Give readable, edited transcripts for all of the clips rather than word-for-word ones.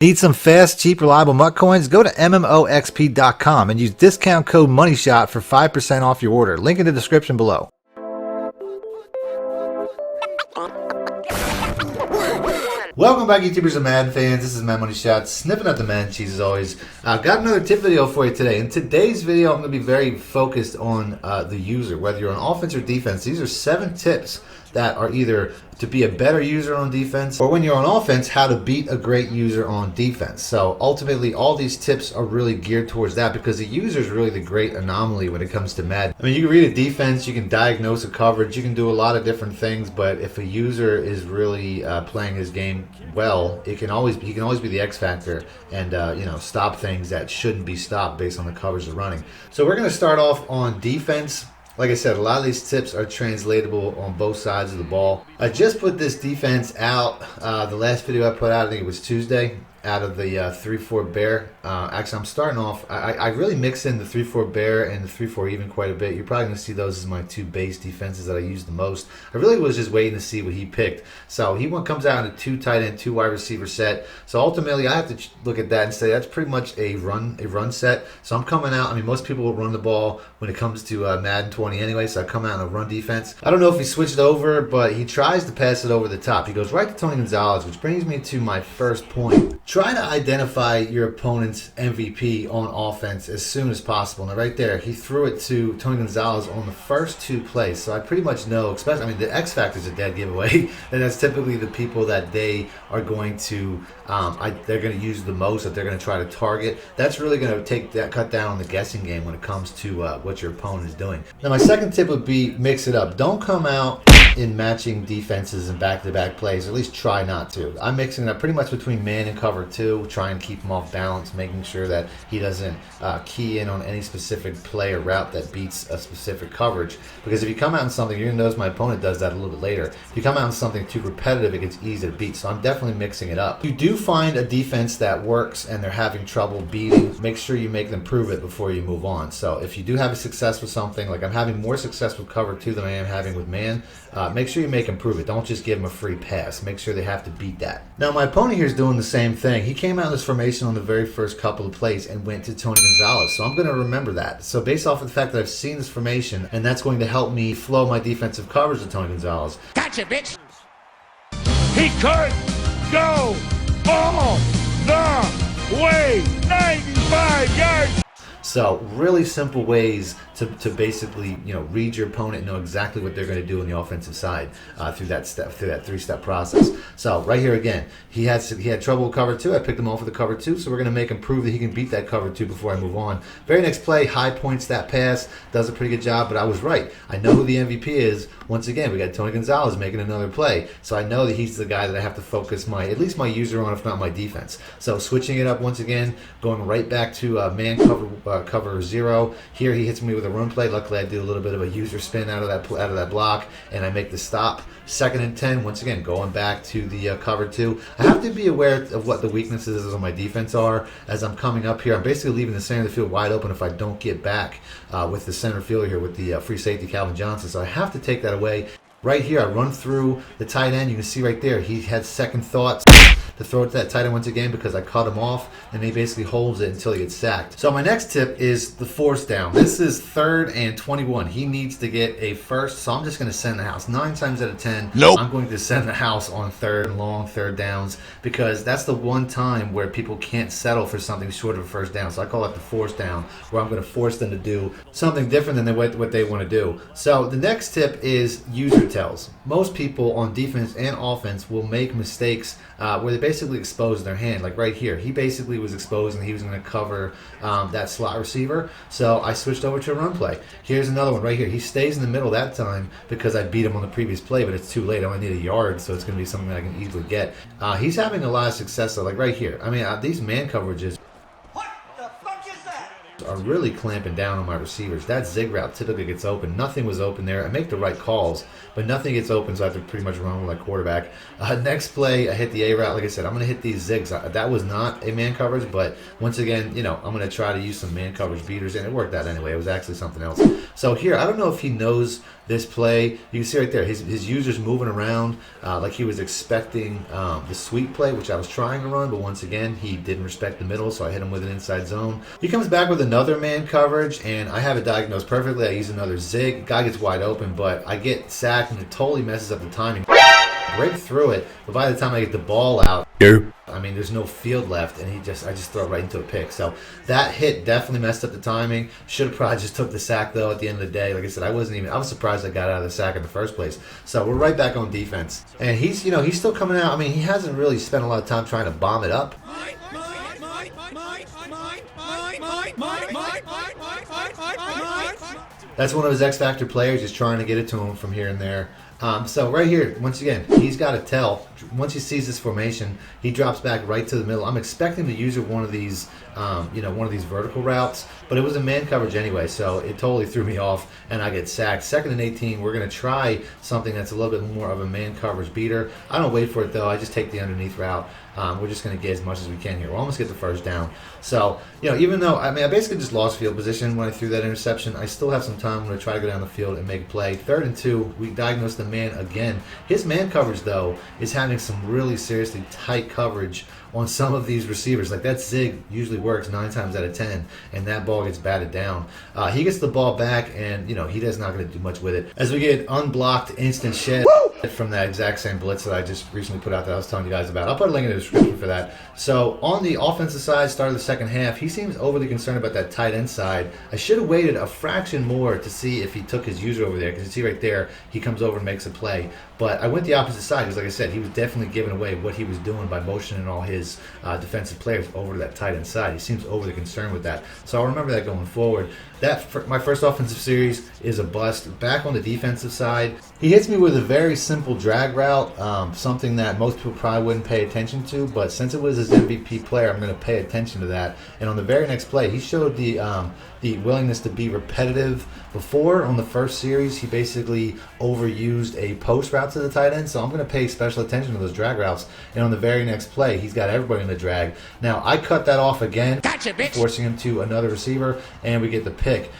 Need some fast, cheap, reliable MUT coins? Go to MMOXP.com and use discount code MONEYSHOT for 5% off your order. Link in the description below. Welcome back, YouTubers and Madden fans. This is Mad Money Shot, sniffing up the Madden cheese as always. Got another tip video for you today. In today's video, I'm going to be very focused on the user, whether you're on offense or defense. These are 7 tips that are either to be a better user on defense, or when you're on offense, how to beat a great user on defense. So ultimately, all these tips are really geared towards that because the user is really the great anomaly when it comes to Madden. I mean, you can read a defense, you can diagnose a coverage, you can do a lot of different things, but if a user is really playing his game well, he can always be the X factor and stop things that shouldn't be stopped based on the coverage they're running. So we're going to start off on defense. Like I said, a lot of these tips are translatable on both sides of the ball. I just put this defense out. The last video I put out, I think it was Tuesday, out of the 3-4 bear. Actually, I'm starting off. I really mix in the 3-4 bear and the 3-4 even quite a bit. You're probably going to see those as my 2 base defenses that I use the most. I really was just waiting to see what he picked. So he comes out in a 2 tight end, 2 wide receiver set. So ultimately, I have to look at that and say that's pretty much a run set. So I'm coming out. I mean, most people will run the ball when it comes to Madden 20 anyway. So I come out in a run defense. I don't know if he switched over, but he tries to pass it over the top. He goes right to Tony Gonzalez, which brings me to my first point. Try to identify your opponent's MVP on offense as soon as possible. Now, right there, he threw it to Tony Gonzalez on the first 2 plays. So I pretty much know, especially, I mean, the X Factor is a dead giveaway, and that's typically the people that they are going to, they're going to use the most, that they're going to try to target. That's really going to cut down on the guessing game when it comes to what your opponent is doing. Now, my second tip would be mix it up. Don't come out in matching defenses and back-to-back plays, or at least try not to. I'm mixing it up pretty much between man and cover 2, try and keep him off balance, making sure that he doesn't key in on any specific play or route that beats a specific coverage. Because if you come out in something, you're going to notice my opponent does that a little bit later. If you come out in something too repetitive, it gets easy to beat. So I'm definitely mixing it up. If you do find a defense that works and they're having trouble beating, make sure you make them prove it before you move on. So if you do have a success with something, like I'm having more success with cover 2 than I am having with man, make sure you make them prove it. Don't just give them a free pass. Make sure they have to beat that. Now, my opponent here is doing the same thing. He came out in this formation on the very first couple of plays and went to Tony Gonzalez. So I'm going to remember that. So based off of the fact that I've seen this formation, and that's going to help me flow my defensive coverage to Tony Gonzalez. Gotcha, bitch! He could go all the way 95 yards! So really simple ways to basically read your opponent, know exactly what they're going to do on the offensive side through that 3-step process. So right here again, he had trouble with cover 2. I picked him off with the cover 2, so we're going to make him prove that he can beat that cover 2 before I move on. Very next play, high points that pass, does a pretty good job, but I was right. I know who the MVP is. Once again, we got Tony Gonzalez making another play, so I know that he's the guy that I have to focus at least my user on, if not my defense. So switching it up once again, going right back to man cover 0. Here he hits me with a run play. Luckily, I do a little bit of a user spin out of that block, and I make the stop. 2nd and 10. Once again, going back to the cover 2. I have to be aware of what the weaknesses of my defense are as I'm coming up here. I'm basically leaving the center of the field wide open if I don't get back with the center fielder here with the free safety Calvin Johnson. So I have to take that away. Right here, I run through the tight end. You can see right there, he had second thoughts to throw it to that tight end once again because I cut him off, and he basically holds it until he gets sacked. So my next tip is the force down. This is 3rd and 21. He needs to get a first, so I'm just going to send the house. 9 times out of 10, nope. I'm going to send the house on 3rd and long 3rd downs because that's the one time where people can't settle for something short of a first down. So I call it the force down, where I'm going to force them to do something different than what they want to do. So the next tip is user tells. Most people on defense and offense will make mistakes where they basically expose their hand. Like right here, he basically was exposed and he was going to cover that slot receiver. So I switched over to a run play. Here's another one right here. He stays in the middle that time because I beat him on the previous play, but it's too late. I only need a yard, so it's going to be something that I can easily get. He's having a lot of success though. Like right here. I mean, these man coverages are really clamping down on my receivers. That zig route typically gets open. Nothing was open there. I make the right calls, but nothing gets open, so I have to pretty much run with my quarterback. Next play, I hit the A route. Like I said, I'm going to hit these zigs. That was not a man coverage, but once again, you know, I'm going to try to use some man coverage beaters, and it worked out anyway. It was actually something else. So here, I don't know if he knows this play. You can see right there, his user's moving around like he was expecting the sweep play, which I was trying to run, but once again, he didn't respect the middle, so I hit him with an inside zone. He comes back with another man coverage, and I have it diagnosed perfectly. I use another zig. Guy gets wide open, but I get sacked, and it totally messes up the timing. Break through it, but by the time I get the ball out, I mean, there's no field left, and I just throw it right into a pick. So that hit definitely messed up the timing. Should have probably just took the sack, though, at the end of the day. Like I said, I was surprised I got out of the sack in the first place. So we're right back on defense. And he's still coming out. I mean, he hasn't really spent a lot of time trying to bomb it up. That's one of his X Factor players, just trying to get it to him from here and there. So right here, once again, he's got to tell. Once he sees this formation, he drops back right to the middle. I'm expecting to use one of these, one of these vertical routes, but it was a man coverage anyway, so it totally threw me off, and I get sacked. 2nd and 18, we're going to try something that's a little bit more of a man coverage beater. I don't wait for it, though. I just take the underneath route. We're just going to get as much as we can here. We'll almost get the first down. So, even though, I basically just lost field position when I threw that interception, I still have some time. I'm going to try to go down the field and make a play. 3rd and 2, we diagnose the man again. His man coverage, though, is having some really seriously tight coverage on some of these receivers. Like that zig usually works 9 times out of 10, and that ball gets batted down. He gets the ball back, and he does not going to do much with it. As we get unblocked instant shed from that exact same blitz that I just recently put out that I was telling you guys about. I'll put a link in the description for that. So on the offensive side, start of the second half, he seems overly concerned about that tight end side. I should have waited a fraction more to see if he took his user over there, because you see right there, he comes over and makes a play. But I went the opposite side, because like I said, he was definitely giving away what he was doing by motioning all his defensive players over to that tight end side. He seems overly concerned with that. So I'll remember that going forward. My first offensive series is a bust. Back on the defensive side, he hits me with a very simple drag route, something that most people probably wouldn't pay attention to, but since it was his MVP player, I'm going to pay attention to that. And on the very next play, he showed the willingness to be repetitive. Before, on the first series, he basically overused a post route to the tight end, so I'm going to pay special attention to those drag routes. And on the very next play, he's got everybody in the drag. Now, I cut that off again, Gotcha, bitch. Forcing him to another receiver, and we get the pick.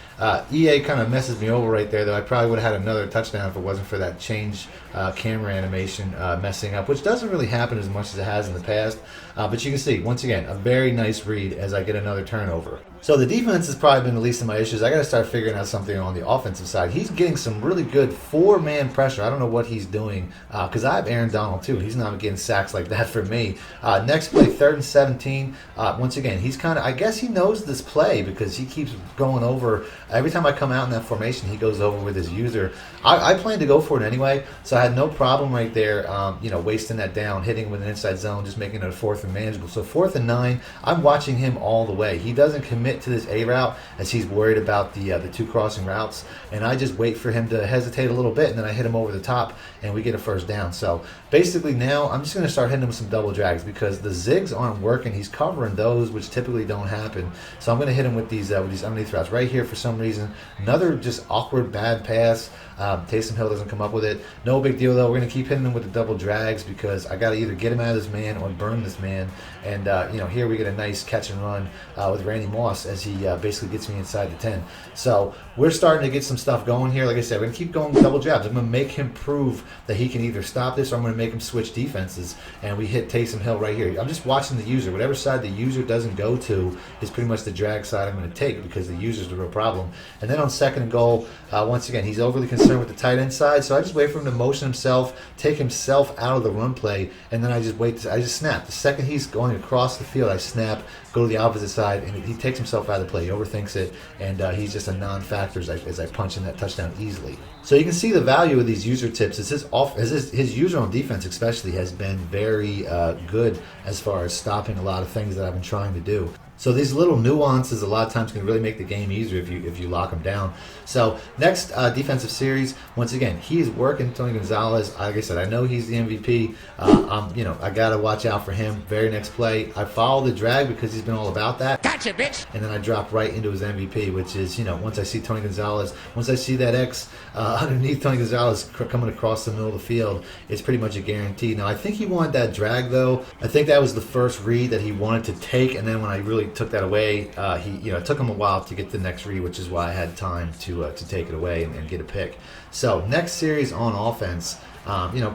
EA kind of messes me over right there, though. I probably would have had another touchdown if it wasn't for that change camera animation messing up, which doesn't really happen as much as it has in the past. But you can see, once again, a very nice read as I get another turnover. So the defense has probably been the least of my issues. I got to start figuring out something on the offensive side. He's getting some really good 4-man pressure. I don't know what he's doing, because I have Aaron Donald too. He's not getting sacks like that for me. Next play, 3rd and 17. Once again, he's kind of, I guess he knows this play because he keeps going over. Every time I come out in that formation, he goes over with his user. I planned to go for it anyway, so I had no problem right there, wasting that down, hitting with an inside zone, just making it a 4th and manageable. So 4th and 9, I'm watching him all the way. He doesn't commit to this A route as he's worried about the 2 crossing routes, and I just wait for him to hesitate a little bit, and then I hit him over the top, and we get a first down. So basically now I'm just going to start hitting him with some double drags because the zigs aren't working. He's covering those, which typically don't happen. So I'm going to hit him with these underneath routes right here for some reason. Another just awkward bad pass. Taysom Hill doesn't come up with it. No big deal, though. We're going to keep hitting him with the double drags because I got to either get him out of this man or burn this man. And, here we get a nice catch and run with Randy Moss as he basically gets me inside the 10. So we're starting to get some stuff going here. Like I said, we're going to keep going with double jabs. I'm going to make him prove that he can either stop this or I'm going to make him switch defenses. And we hit Taysom Hill right here. I'm just watching the user. Whatever side the user doesn't go to is pretty much the drag side I'm going to take because the user's the real problem. And then on 2nd and goal, once again, he's overly concerned with the tight end side. So I just wait for him to motion himself, take himself out of the run play, and then I just wait. I just snap. The second he's going across the field, I snap, go to the opposite side, and he takes himself out of the play. He overthinks it, and he's just a non-factor as I punch in that touchdown easily. So you can see the value of these user tips. His user on defense especially has been very good as far as stopping a lot of things that I've been trying to do. So these little nuances a lot of times can really make the game easier if you lock them down. So next defensive series, once again, he's working Tony Gonzalez. Like I said, I know he's the MVP. I got to watch out for him. Very next play, I follow the drag because he's been all about that. Gotcha, bitch. And then I drop right into his MVP, which is, you know, once I see Tony Gonzalez, once I see that X underneath Tony Gonzalez coming across the middle of the field, it's pretty much a guarantee. Now, I think he wanted that drag, though. I think that was the first read that he wanted to take, and then when I really took that away, it took him a while to get the next read, which is why I had time to take it away and get a pick. So, next series on offense.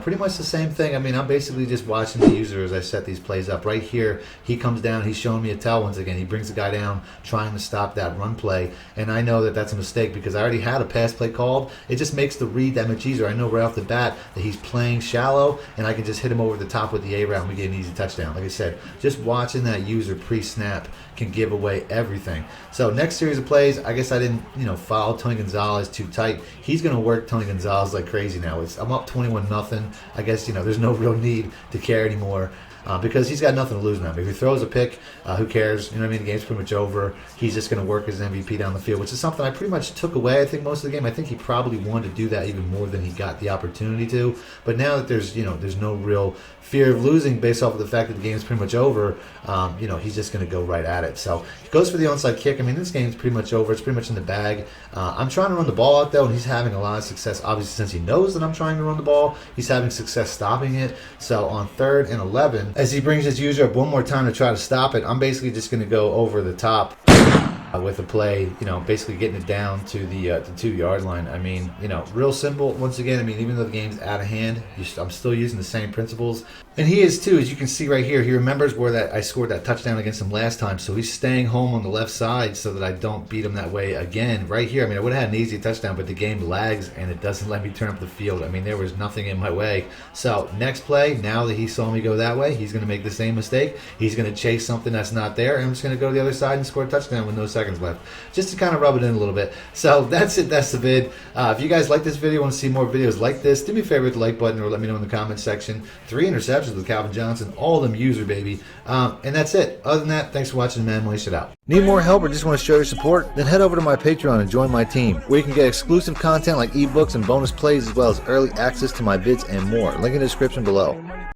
Pretty much the same thing. I mean, I'm basically just watching the user as I set these plays up. Right here, he comes down, he's showing me a tell once again. He brings the guy down, trying to stop that run play, and I know that that's a mistake because I already had a pass play called. It just makes the read that much easier. I know right off the bat that he's playing shallow, and I can just hit him over the top with the A-route and we get an easy touchdown. Like I said, just watching that user pre-snap can give away everything. So next series of plays, I guess I didn't, follow Tony Gonzalez too tight. He's going to work Tony Gonzalez like crazy now. I'm up 21-0. I guess, there's no real need to care anymore. Because he's got nothing to lose now. If he throws a pick, who cares? You know what I mean? The game's pretty much over. He's just going to work his MVP down the field, which is something I pretty much took away, I think, most of the game. I think he probably wanted to do that even more than he got the opportunity to. But now that there's no real fear of losing based off of the fact that the game's pretty much over, he's just going to go right at it. So he goes for the onside kick. I mean, this game's pretty much over. It's pretty much in the bag. I'm trying to run the ball out, though, and he's having a lot of success. Obviously, since he knows that I'm trying to run the ball, he's having success stopping it. So on 3rd and 11, as he brings his user up one more time to try to stop it, I'm basically just going to go over the top with a play, basically getting it down to the 2-yard line. I mean, real simple. Once again, I mean, even though the game's out of hand, I'm still using the same principles. And he is too, as you can see right here. He remembers where I scored that touchdown against him last time, so he's staying home on the left side so that I don't beat him that way again. Right here, I mean, I would have had an easy touchdown, but the game lags and it doesn't let me turn up the field. I mean, there was nothing in my way. So next play, now that he saw me go that way, he's going to make the same mistake. He's going to chase something that's not there, and I'm just going to go to the other side and score a touchdown with no seconds left, just to kind of rub it in a little bit. So that's it. That's the vid. If you guys like this video, want to see more videos like this, do me a favor with the like button or let me know in the comment section. 3 interceptions with Calvin Johnson, all of them user, baby. And that's it. Other than that, thanks for watching, man. Money Shit out. Need more help or just want to show your support? Then head over to my Patreon and join my team, where you can get exclusive content like ebooks and bonus plays, as well as early access to my vids and more. Link in the description below.